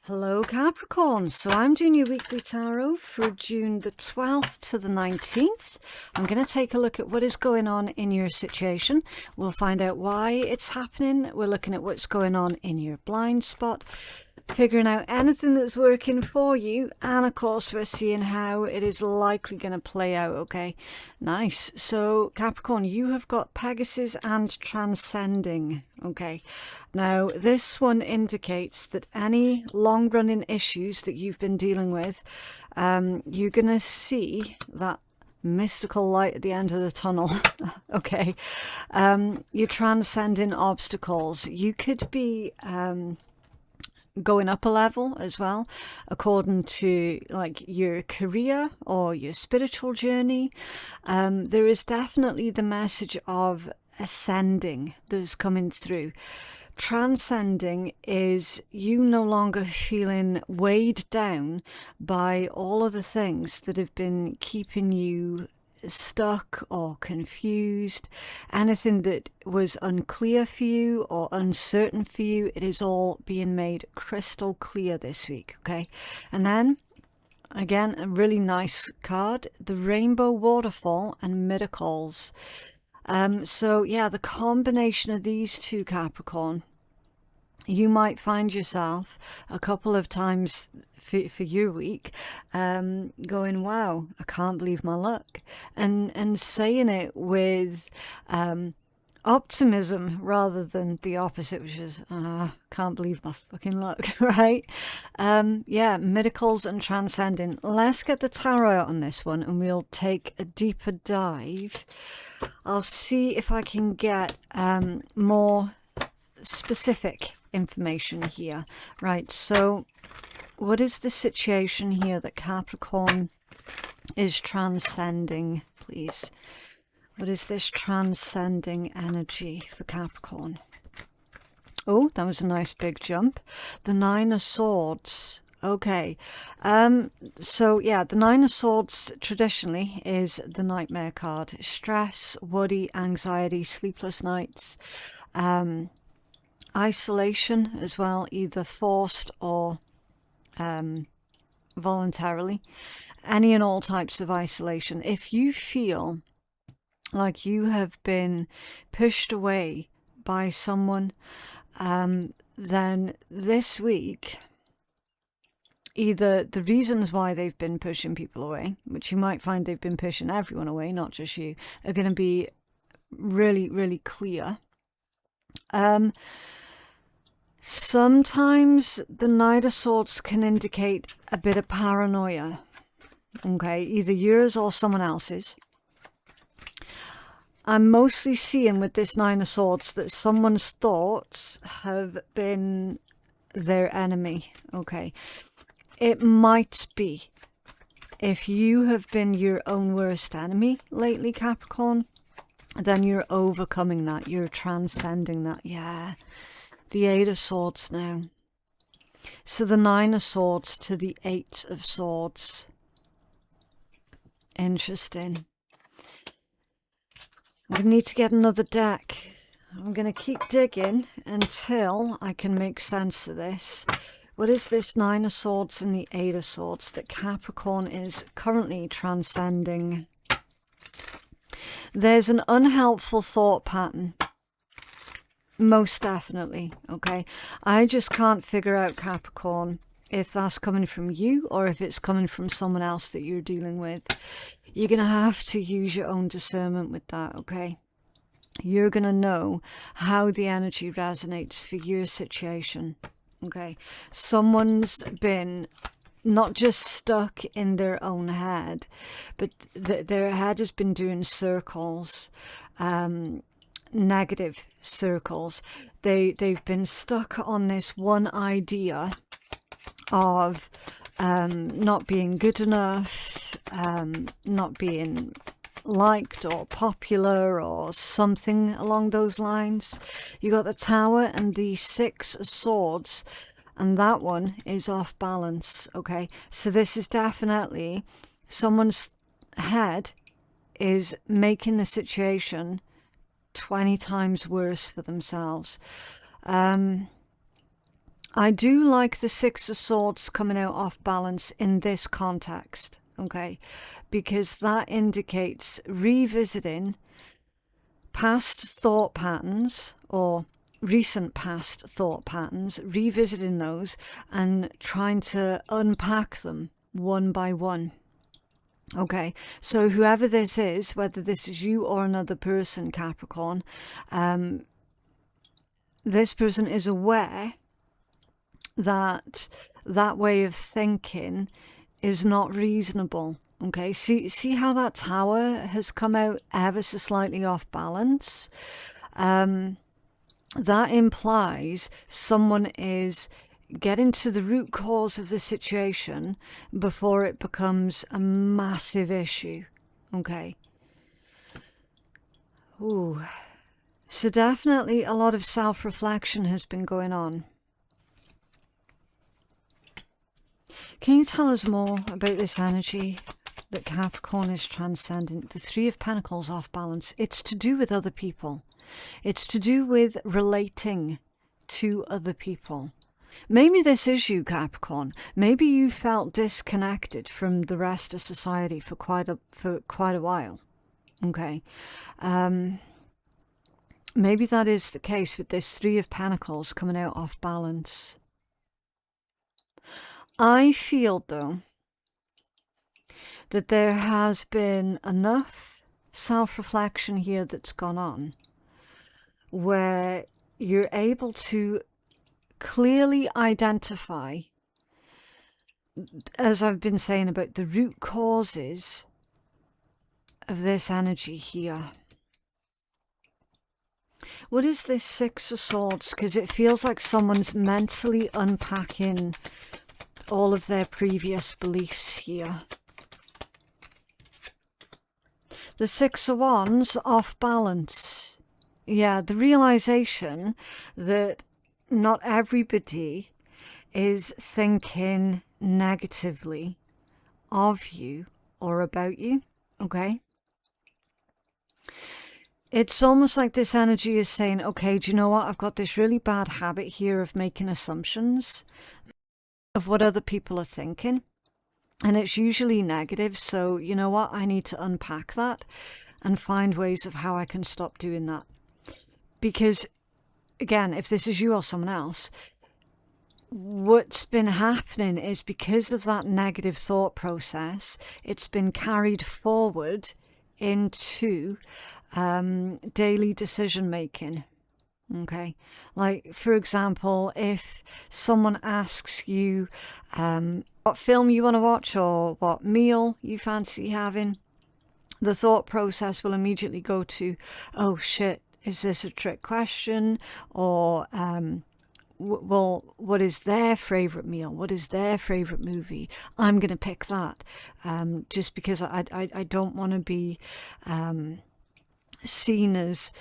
Hello Capricorn, so I'm doing your weekly tarot for June the 12th to the 19th. I'm going to take a look at what is going on in your situation. We'll find out why it's happening. We're looking at what's going on in your blind spot, figuring out anything that's working for you, and of course we're seeing how it is likely going to play out. Okay, nice. So Capricorn, you have got Pegasus and Transcending. Okay, now this one indicates that any long-running issues that you've been dealing with, you're going to see that mystical light at the end of the tunnel. Okay, you're transcending obstacles. You could be going up a level as well, according to like your career or your spiritual journey. There is definitely the message of ascending that's coming through. Transcending is you no longer feeling weighed down by all of the things that have been keeping you stuck or confused. Anything that was unclear for you or uncertain for you, it is all being made crystal clear this week. Okay, and then again, a really nice card, the Rainbow Waterfall and Miracles. So yeah, the combination of these two, Capricorn, you might find yourself a couple of times for your week going, wow, I can't believe my luck, and saying it with optimism rather than the opposite, which is can't believe my fucking luck. Right? Yeah, miracles and transcending. Let's get the tarot out on this one and we'll take a deeper dive. I'll see if I can get more specific information here. Right, so what is the situation here that Capricorn is transcending, please? What is this transcending energy for Capricorn? Oh, that was a nice big jump. The Nine of Swords. Okay, so yeah, the Nine of Swords traditionally is the nightmare card. Stress, worry, anxiety, sleepless nights, isolation as well, either forced or voluntarily. Any and all types of isolation. If you feel like you have been pushed away by someone, then this week, either the reasons why they've been pushing people away, which you might find they've been pushing everyone away, not just you, are going to be really, really clear. Sometimes the Knight of Swords can indicate a bit of paranoia. Okay, either yours or someone else's. I'm mostly seeing with this Nine of Swords that someone's thoughts have been their enemy. Okay, it might be if you have been your own worst enemy lately, Capricorn, then you're overcoming that, you're transcending that. Yeah, the Eight of Swords now. So the Nine of Swords to the Eight of Swords. Interesting. I'm going to need to get another deck. I'm going to keep digging until I can make sense of this. What is this Nine of Swords and the Eight of Swords that Capricorn is currently transcending? There's an unhelpful thought pattern. Most definitely. Okay. I just can't figure out, Capricorn, if that's coming from you or if it's coming from someone else that you're dealing with. You're going to have to use your own discernment with that, okay? You're going to know how the energy resonates for your situation, okay? Someone's been not just stuck in their own head, but their head has been doing circles, negative circles. They've been stuck on this one idea of not being good enough, not being liked or popular or something along those lines. You got the Tower and the Six of Swords, and that one is off balance. Okay, so this is definitely someone's head is making the situation 20 times worse for themselves. I do like the Six of Swords coming out off balance in this context, okay? Because that indicates revisiting past thought patterns or recent past thought patterns, revisiting those and trying to unpack them one by one. Okay, so whoever this is, whether this is you or another person, Capricorn, this person is aware that that way of thinking is not reasonable. Okay, see how that tower has come out ever so slightly off balance? That implies someone is getting to the root cause of the situation before it becomes a massive issue. Okay. Ooh. So definitely a lot of self-reflection has been going on. Can you tell us more about this energy that Capricorn is transcending? The Three of Pentacles off balance. It's to do with other people. It's to do with relating to other people. Maybe this is you, Capricorn. Maybe you felt disconnected from the rest of society for quite a while. Okay. Maybe that is the case with this Three of Pentacles coming out off balance. I feel, though, that there has been enough self-reflection here that's gone on where you're able to clearly identify, as I've been saying, about the root causes of this energy here. What is this Six of Swords? Because it feels like someone's mentally unpacking all of their previous beliefs here. The Six of Wands off balance. Yeah, the realization that not everybody is thinking negatively of you or about you, okay? It's almost like this energy is saying, okay, do you know what? I've got this really bad habit here of making assumptions of what other people are thinking. And it's usually negative. So, you know what? I need to unpack that and find ways of how I can stop doing that. Because, again, if this is you or someone else, what's been happening is because of that negative thought process, it's been carried forward into daily decision making. Okay, like for example, if someone asks you what film you want to watch or what meal you fancy having, the thought process will immediately go to, oh shit, is this a trick question? Or well, what is their favorite meal? What is their favorite movie? I'm going to pick that just because I don't want to be seen as,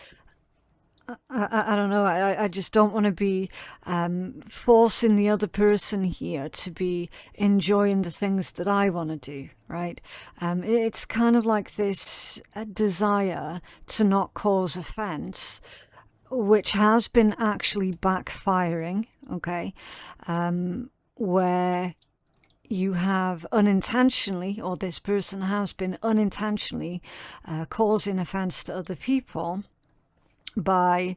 I don't know, I just don't want to be forcing the other person here to be enjoying the things that I want to do, right? It's kind of like this desire to not cause offense, which has been actually backfiring, okay? Where you have unintentionally, or this person has been unintentionally causing offense to other people by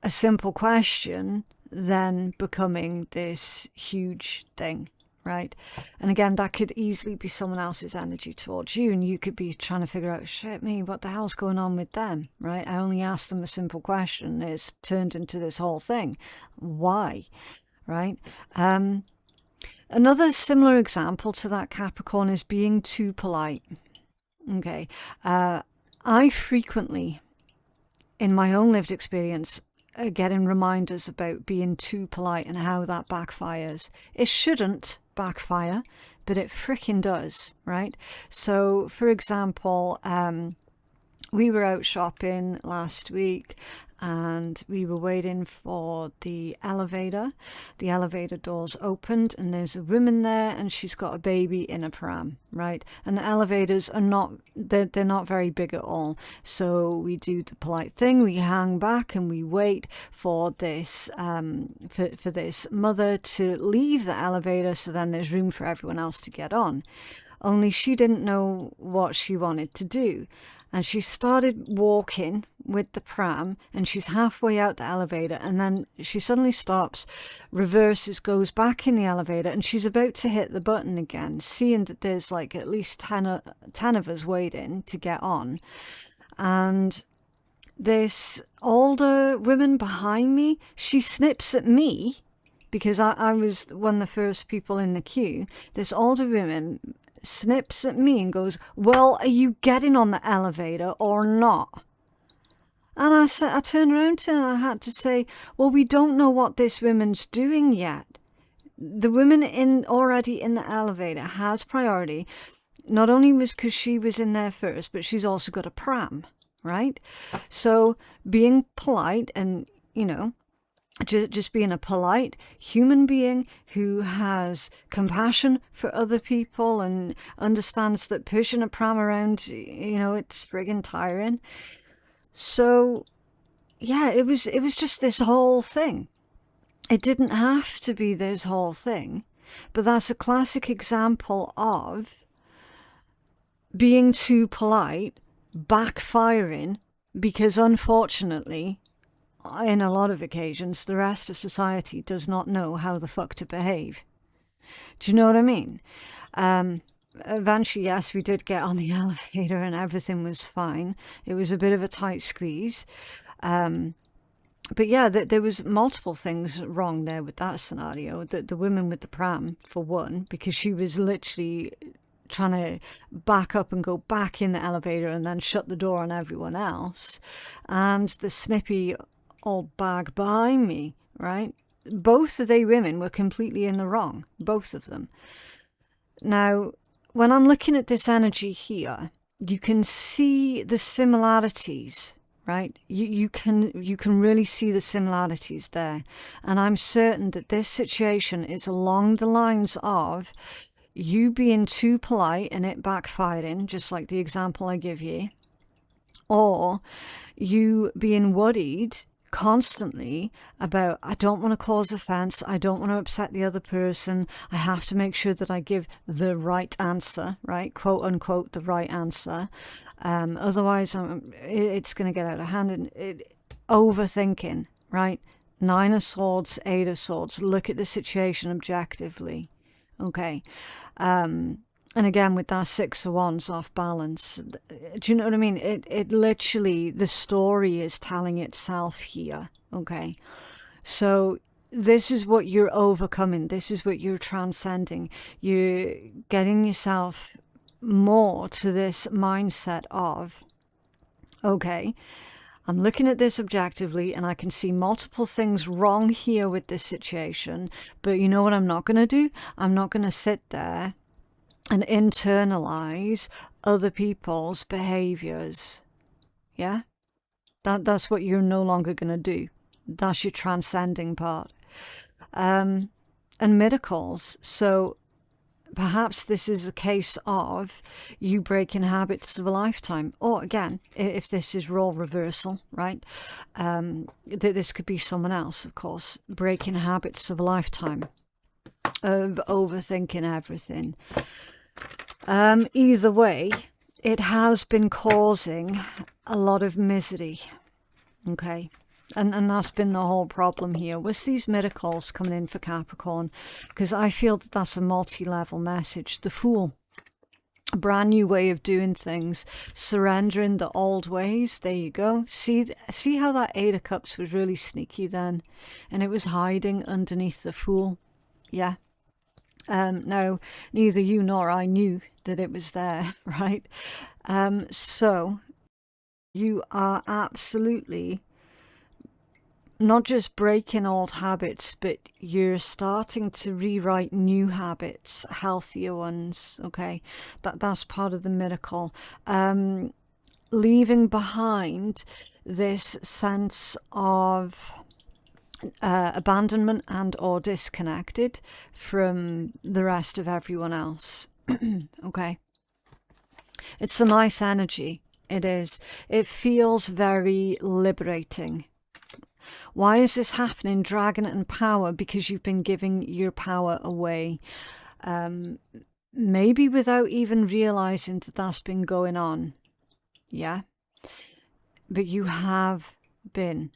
a simple question then becoming this huge thing, right? And again, that could easily be someone else's energy towards you, and you could be trying to figure out, shit me, what the hell's going on with them, right? I only asked them a simple question, it's turned into this whole thing. Why, right? Another similar example to that, Capricorn, is being too polite. Okay, I frequently, in my own lived experience, getting reminders about being too polite and how that backfires. It shouldn't backfire, but it freaking does, right? So, for example, we were out shopping last week and we were waiting for the elevator. The elevator doors opened and there's a woman there and she's got a baby in a pram, right? And the elevators are not, they're not very big at all. So we do the polite thing, we hang back and we wait for this, for this mother to leave the elevator, so then there's room for everyone else to get on. Only she didn't know what she wanted to do. And she started walking with the pram and she's halfway out the elevator, and then she suddenly stops, reverses, goes back in the elevator, and she's about to hit the button again, seeing that there's like at least 10 of us waiting to get on. And this older woman behind me, she snips at me because I was one of the first people in the queue. This older woman snips at me and goes, well, are you getting on the elevator or not? And I turned around to her and I had to say, well, we don't know what this woman's doing yet. The woman already in the elevator has priority, not only because she was in there first, but she's also got a pram, right? So being polite and, you know, just being a polite human being who has compassion for other people and understands that pushing a pram around, you know, it's friggin' tiring. So yeah, it was just this whole thing. It didn't have to be this whole thing, but that's a classic example of being too polite backfiring, because unfortunately, in a lot of occasions, the rest of society does not know how the fuck to behave. Do you know what I mean? Eventually, yes, we did get on the elevator and everything was fine. It was a bit of a tight squeeze. But yeah, there was multiple things wrong there with that scenario. The woman with the pram, for one, because she was literally trying to back up and go back in the elevator and then shut the door on everyone else. And the snippy old bag behind me, right? Both of they women were completely in the wrong, both of them. Now, when I'm looking at this energy here, you can see the similarities, right? You can really see the similarities there. And I'm certain that this situation is along the lines of you being too polite and it backfiring, just like the example I give you, or you being worried constantly about, I don't want to cause offense, I don't want to upset the other person, I have to make sure that I give the right answer, right, quote unquote the right answer, otherwise it's going to get out of hand. And overthinking, right? 9 of Swords, 8 of Swords, look at the situation objectively, okay? And again, with that 6 of Wands off balance, do you know what I mean? It literally, the story is telling itself here, okay? So this is what you're overcoming. This is what you're transcending. You're getting yourself more to this mindset of, okay, I'm looking at this objectively and I can see multiple things wrong here with this situation. But you know what I'm not going to do? I'm not going to sit there and internalize other people's behaviors. Yeah? That's what you're no longer going to do. That's your transcending part. And miracles. So perhaps this is a case of you breaking habits of a lifetime. Or again, if this is role reversal, right? This could be someone else, of course, breaking habits of a lifetime of overthinking everything. Either way, it has been causing a lot of misery, okay? And that's been the whole problem here, was these miracles coming in for Capricorn, because I feel that that's a multi-level message. The Fool, a brand new way of doing things, surrendering the old ways. There you go. See how that 8 of Cups was really sneaky then, and it was hiding underneath the Fool. Yeah. Now, neither you nor I knew that it was there, right? So you are absolutely not just breaking old habits, but you're starting to rewrite new habits, healthier ones, okay? That's part of the miracle. Leaving behind this sense of abandonment and or disconnected from the rest of everyone else. Okay. It's a nice energy. It is. It feels very liberating. Why is this happening? Dragon and power, because you've been giving your power away. Maybe without even realizing that that's been going on. Yeah. But you have been.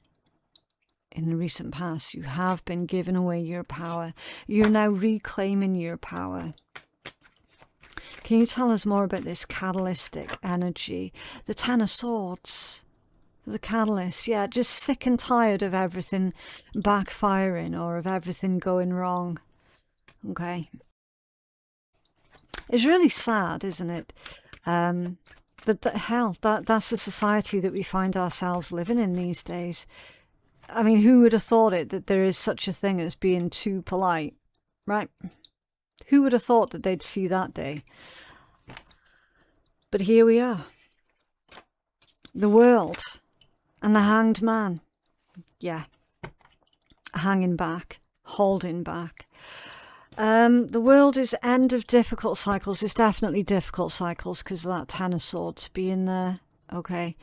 In the recent past, you have been giving away your power. You're now reclaiming your power. Can you tell us more about this catalytic energy? The Ten of Swords, the catalyst. Yeah, just sick and tired of everything backfiring or of everything going wrong. Okay. It's really sad, isn't it? But hell, that's the society that we find ourselves living in these days. I mean, who would have thought it, that there is such a thing as being too polite, right? Who would have thought that they'd see that day? But here we are. The World and the Hanged Man. Yeah. Hanging back, holding back. The World is end of difficult cycles. It's definitely difficult cycles because of that Ten of Swords being there. Okay.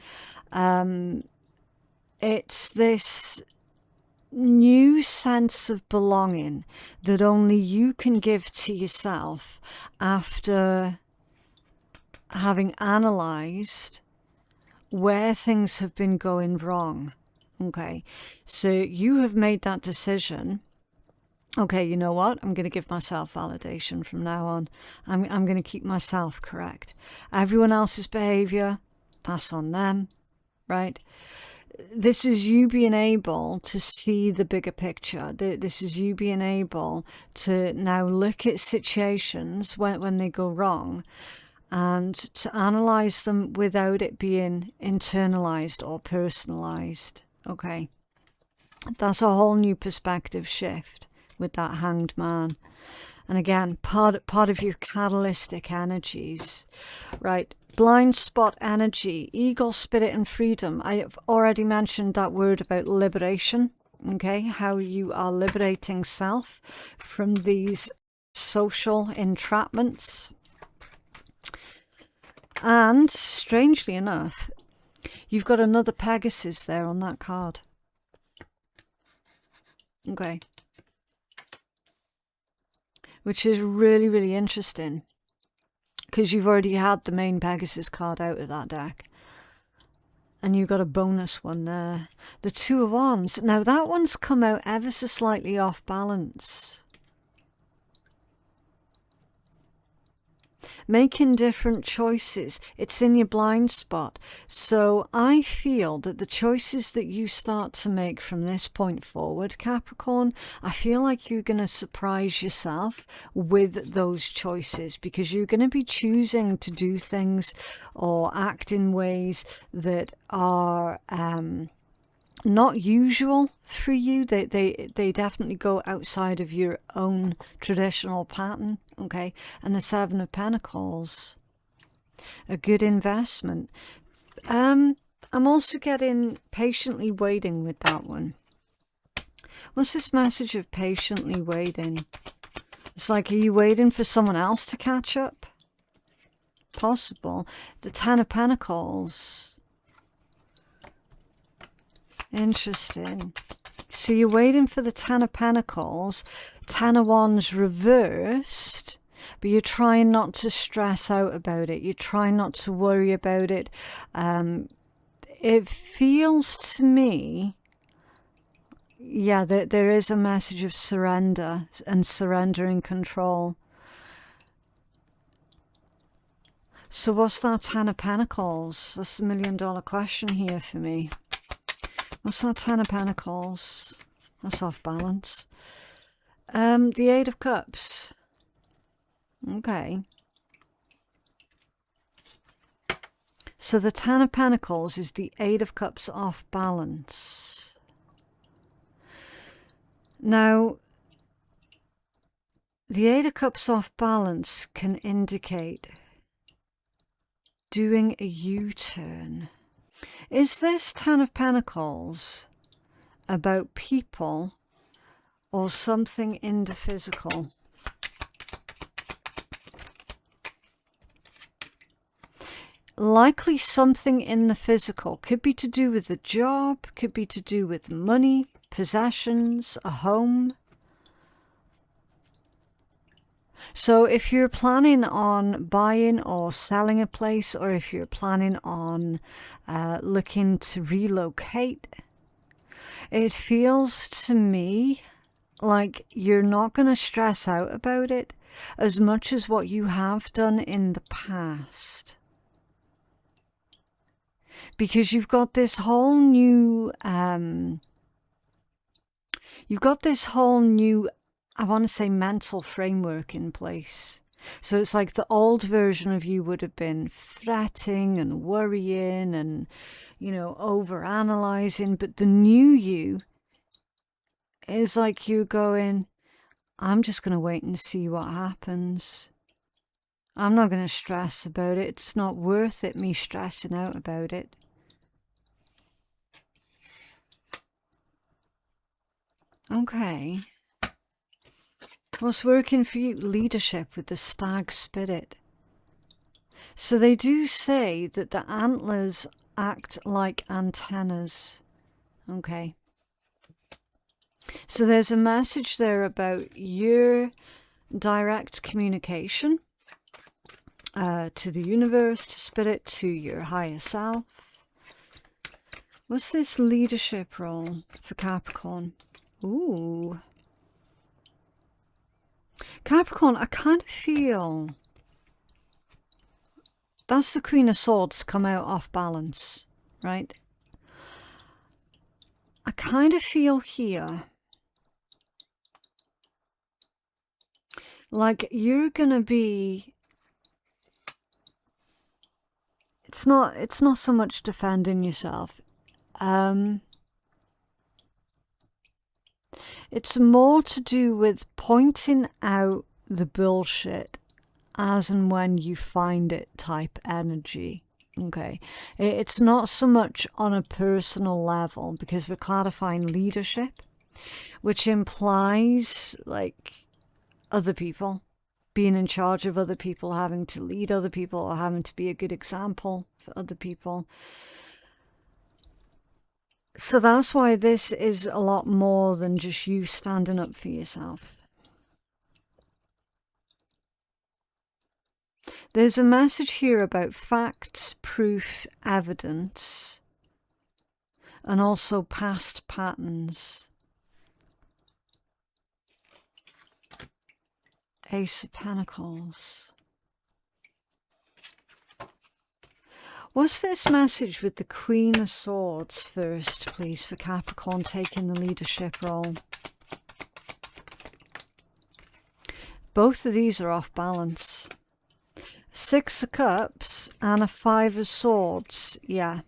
It's this new sense of belonging that only you can give to yourself after having analysed where things have been going wrong. Okay, so you have made that decision. Okay, you know what? I'm going to give myself validation from now on. I'm going to keep myself correct. Everyone else's behaviour, that's on them, right? This is you being able to see the bigger picture. This is you being able to now look at situations when they go wrong and to analyse them without it being internalised or personalised. Okay, that's a whole new perspective shift with that Hanged Man. And again, part of your catalytic energies, right? Blind spot energy, eagle, spirit and freedom. I've already mentioned that word about liberation, okay? How you are liberating self from these social entrapments. And strangely enough, you've got another Pegasus there on that card. Okay. Which is really, really interesting, because you've already had the main Pegasus card out of that deck. And you've got a bonus one there. The Two of Wands. Now that one's come out ever so slightly off balance. Making different choices. It's in your blind spot. So I feel that the choices that you start to make from this point forward, Capricorn, I feel like you're going to surprise yourself with those choices, because you're going to be choosing to do things or act in ways that are not usual for you. They definitely go outside of your own traditional pattern. Okay, and the Seven of Pentacles, a good investment. I'm also getting patiently waiting with that one. What's this message of patiently waiting? It's like, are you waiting for someone else to catch up? Possible. The Ten of Pentacles. Interesting. So you're waiting for the Ten of Pentacles, Ten of Wands reversed, but you're trying not to stress out about it. You're trying not to worry about it. It feels to me, yeah, that there is a message of surrender and surrendering control. So what's that Ten of Pentacles? That's $1 million question here for me. What's that Ten of Pentacles? That's off balance. The Eight of Cups. Okay. So the Ten of Pentacles is the Eight of Cups off balance. Now, the Eight of Cups off balance can indicate doing a U-turn. Is this Ten of Pentacles about people or something in the physical? Likely something in the physical. Could be to do with a job, could be to do with money, possessions, a home. So if you're planning on buying or selling a place, or if you're planning on looking to relocate, it feels to me like you're not going to stress out about it as much as what you have done in the past. Because you've got this whole new, I want to say, mental framework in place. So it's like the old version of you would have been fretting and worrying and, you know, over-analyzing. But the new you is like you going, I'm just going to wait and see what happens. I'm not going to stress about it. It's not worth it, me stressing out about it. Okay. What's working for you? Leadership with the stag spirit. So they do say that the antlers act like antennas. Okay. So there's a message there about your direct communication to the universe, to spirit, to your higher self. What's this leadership role for Capricorn? Ooh. Capricorn, I kind of feel that's the Queen of Swords come out off balance, right? I kind of feel here like you're gonna be, it's not so much defending yourself. It's more to do with pointing out the bullshit as and when you find it type energy. Okay, it's not so much on a personal level because we're clarifying leadership, which implies like other people, being in charge of other people, having to lead other people, or having to be a good example for other people. So that's why this is a lot more than just you standing up for yourself. There's a message here about facts, proof, evidence, and also past patterns. Ace of Pentacles. What's this message with the Queen of Swords first, please, for Capricorn taking the leadership role? Both of these are off balance. Six of Cups and a Five of Swords. Yeah.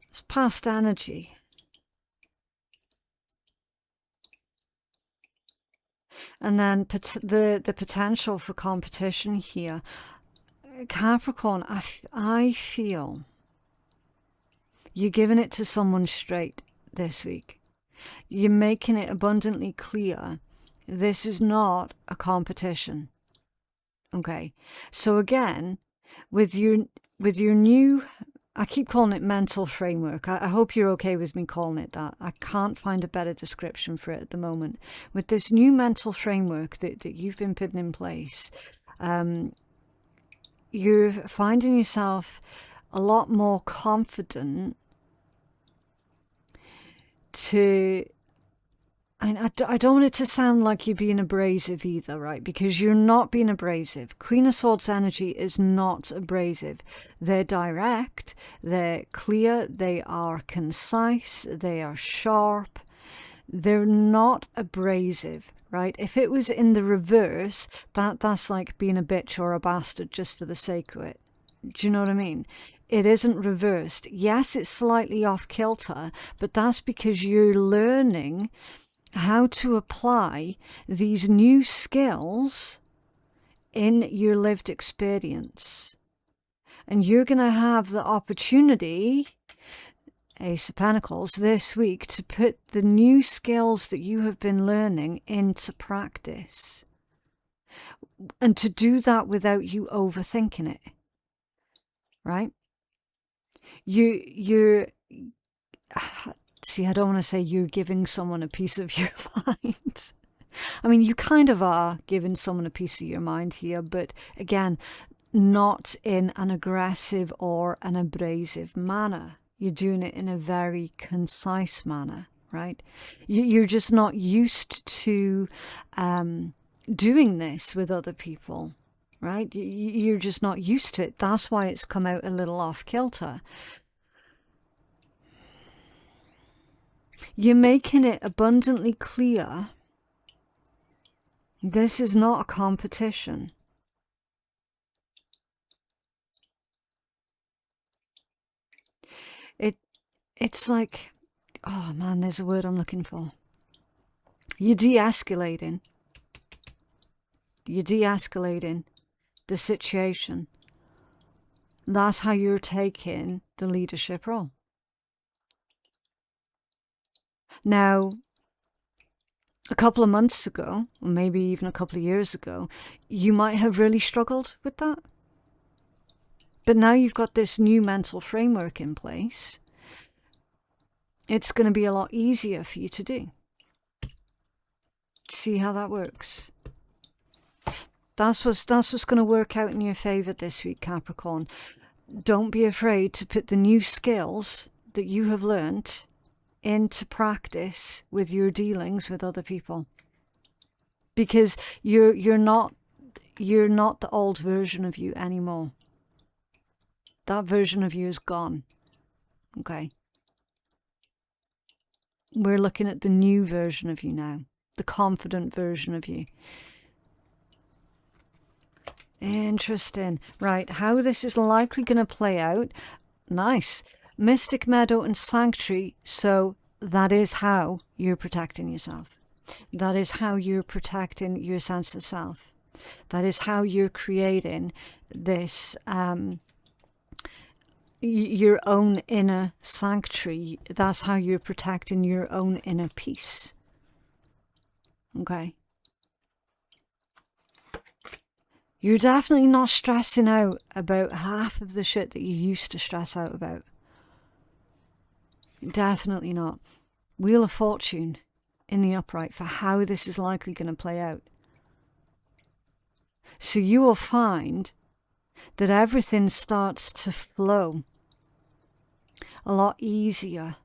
It's past energy. And then the potential for competition here. Capricorn, I feel you're giving it to someone straight this week. You're making it abundantly clear this is not a competition. Okay. So again, with your new, I keep calling it mental framework. I hope you're okay with me calling it that. I can't find a better description for it at the moment. With this new mental framework that you've been putting in place, you're finding yourself a lot more confident to... I don't want it to sound like you're being abrasive either, right? Because you're not being abrasive. Queen of Swords energy is not abrasive. They're direct, they're clear, they are concise, they are sharp. They're not abrasive, right? If it was in the reverse, that's like being a bitch or a bastard just for the sake of it. Do you know what I mean? It isn't reversed. Yes, it's slightly off kilter, but that's because you're learning how to apply these new skills in your lived experience. And you're going to have the opportunity, Ace of Pentacles, this week to put the new skills that you have been learning into practice. And to do that without you overthinking it. Right? You're see, I don't want to say you're giving someone a piece of your mind. I mean, you kind of are giving someone a piece of your mind here, but again, not in an aggressive or an abrasive manner. You're doing it in a very concise manner, right? You're just not used to doing this with other people, right? You're just not used to it. That's why it's come out a little off kilter. You're making it abundantly clear this is not a competition. It's like, oh man, there's a word I'm looking for. You're de-escalating. You're de-escalating the situation. That's how you're taking the leadership role. Now, a couple of months ago, or maybe even a couple of years ago, you might have really struggled with that. But now you've got this new mental framework in place. It's going to be a lot easier for you to do. See how that works? That's what's going to work out in your favor this week, Capricorn. Don't be afraid to put the new skills that you have learned into practice with your dealings with other people. Because you're not the old version of you anymore. That version of you is gone. Okay? We're looking at the new version of you now. The confident version of you. Interesting. Right, how this is likely going to play out. Nice. Mystic Meadow and Sanctuary. So that is how you're protecting yourself. That is how you're protecting your sense of self. That is how you're creating this your own inner sanctuary. That's how you're protecting your own inner peace. Okay. You're definitely not stressing out about half of the shit that you used to stress out about. Definitely not. Wheel of Fortune in the upright for how this is likely going to play out. So you will find that everything starts to flow a lot easier.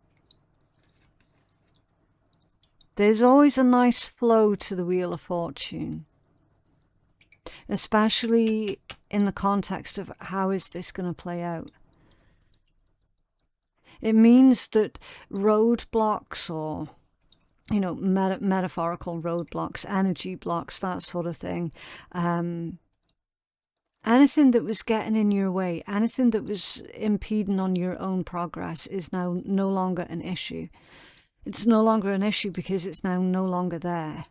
There's always a nice flow to the Wheel of Fortune, especially in the context of how is this going to play out. It means that roadblocks or, you know, metaphorical roadblocks, energy blocks, that sort of thing, anything that was getting in your way, anything that was impeding on your own progress is now no longer an issue. It's no longer an issue because it's now no longer there.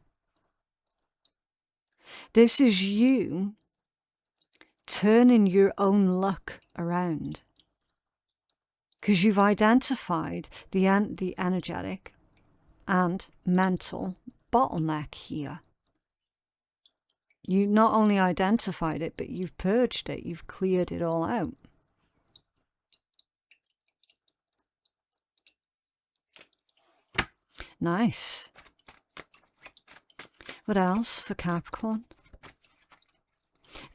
This is you turning your own luck around. Because you've identified the energetic and mental bottleneck here. You not only identified it, but you've purged it. You've cleared it all out. Nice. What else for Capricorn?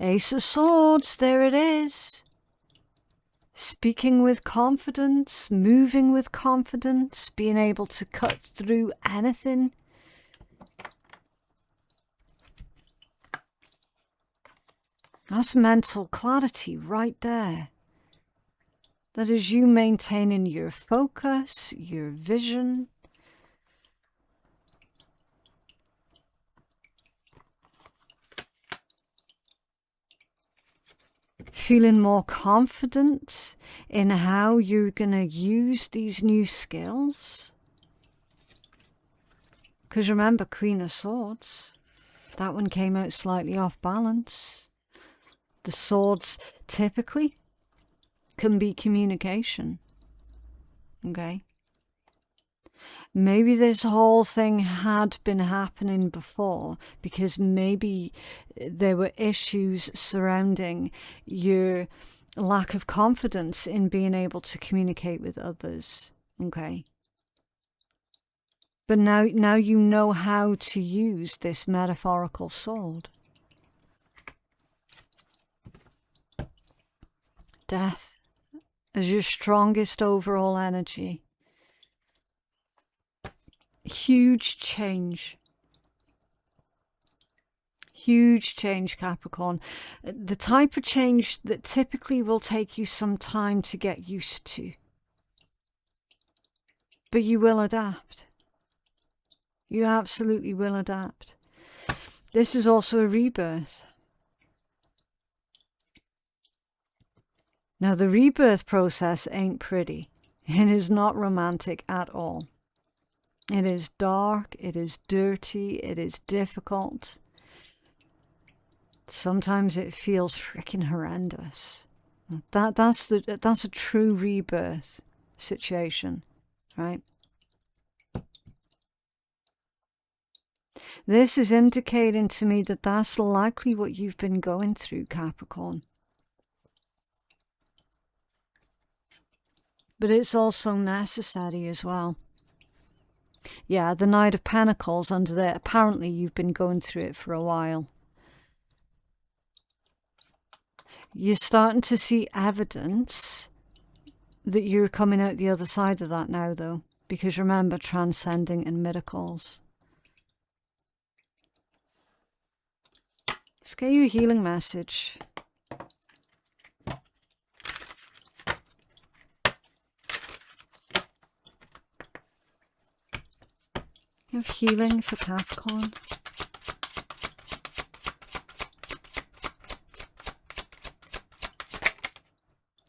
Ace of Swords, there it is. Speaking with confidence, moving with confidence, being able to cut through anything. That's mental clarity right there. That is you maintaining your focus, your vision. Feeling more confident in how you're going to use these new skills. Because remember, Queen of Swords, that one came out slightly off balance. The swords typically can be communication. Okay? Maybe this whole thing had been happening before because maybe there were issues surrounding your lack of confidence in being able to communicate with others. Okay? But now you know how to use this metaphorical sword. Death as your strongest overall energy. Huge change. Huge change, Capricorn. The type of change that typically will take you some time to get used to. But you will adapt. You absolutely will adapt. This is also a rebirth. Now, the rebirth process ain't pretty. It is not romantic at all. It is dark, it is dirty, it is difficult. Sometimes it feels freaking horrendous. That's a true rebirth situation, right? This is indicating to me that that's likely what you've been going through, Capricorn. But it's also necessary as well. Yeah, the Knight of Pentacles under there. Apparently you've been going through it for a while. You're starting to see evidence that you're coming out the other side of that now, though. Because remember, transcending and miracles. Let's get you a healing message. You have healing for Capricorn.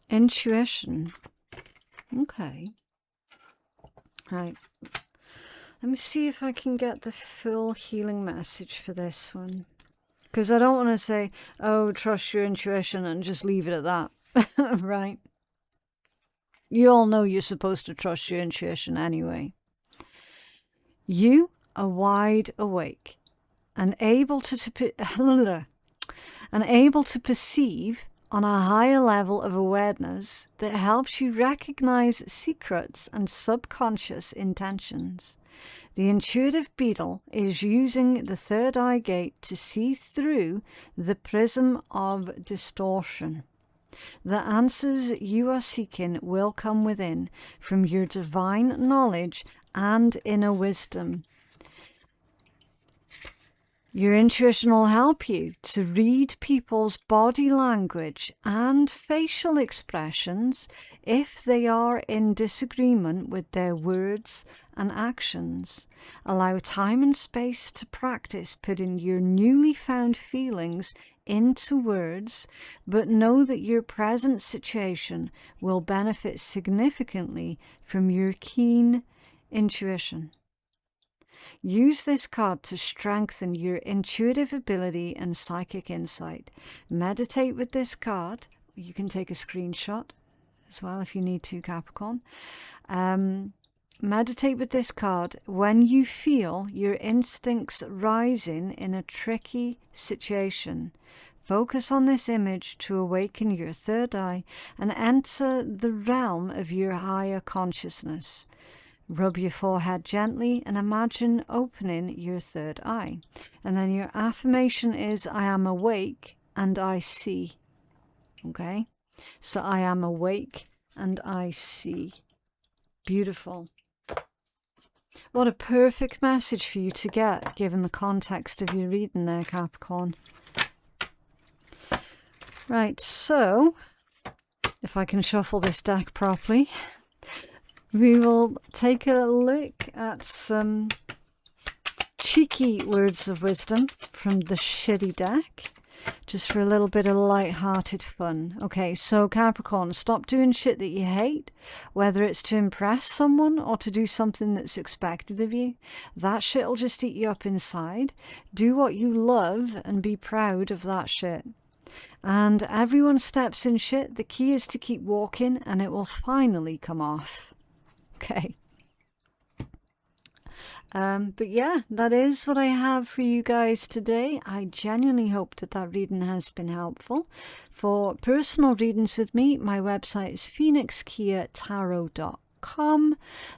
Intuition. Okay. Right. Let me see if I can get the full healing message for this one. Because I don't want to say, oh, trust your intuition and just leave it at that. Right? You all know you're supposed to trust your intuition anyway. You are wide awake and able to perceive on a higher level of awareness that helps you recognize secrets and subconscious intentions. The intuitive beetle is using the third eye gate to see through the prism of distortion. The answers you are seeking will come within from your divine knowledge and inner wisdom. Your intuition will help you to read people's body language and facial expressions if they are in disagreement with their words and actions. Allow time and space to practice putting your newly found feelings into words, but know that your present situation will benefit significantly from your keen intuition. Use this card to strengthen your intuitive ability and psychic insight. Meditate with this card. You can take a screenshot as well if you need to, Capricorn. Meditate with this card when you feel your instincts rising in a tricky situation. Focus on this image to awaken your third eye and enter the realm of your higher consciousness. Rub your forehead gently and imagine opening your third eye. And then your affirmation is, I am awake and I see. Okay? So I am awake and I see. Beautiful. What a perfect message for you to get, given the context of your reading there, Capricorn. Right, so, if I can shuffle this deck properly, we will take a look at some cheeky words of wisdom from the shitty deck, just for a little bit of light-hearted fun. Okay, so Capricorn, stop doing shit that you hate, whether it's to impress someone or to do something that's expected of you. That shit will just eat you up inside. Do what you love and be proud of that shit. And everyone steps in shit. The key is to keep walking and it will finally come off. Okay. But yeah, that is what I have for you guys today. I genuinely hope that that reading has been helpful. For personal readings with me, my website is phoenixkeiatarot.com.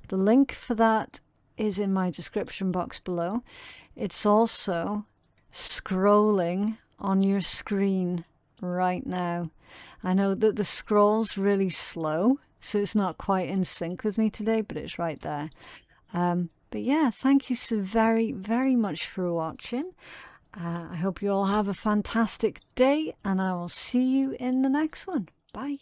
The link for that is in my description box below. It's also scrolling on your screen right now. I know that the scroll's really slow, so it's not quite in sync with me today, but it's right there. But yeah, thank you so very, very much for watching. I hope you all have a fantastic day, and I will see you in the next one. Bye.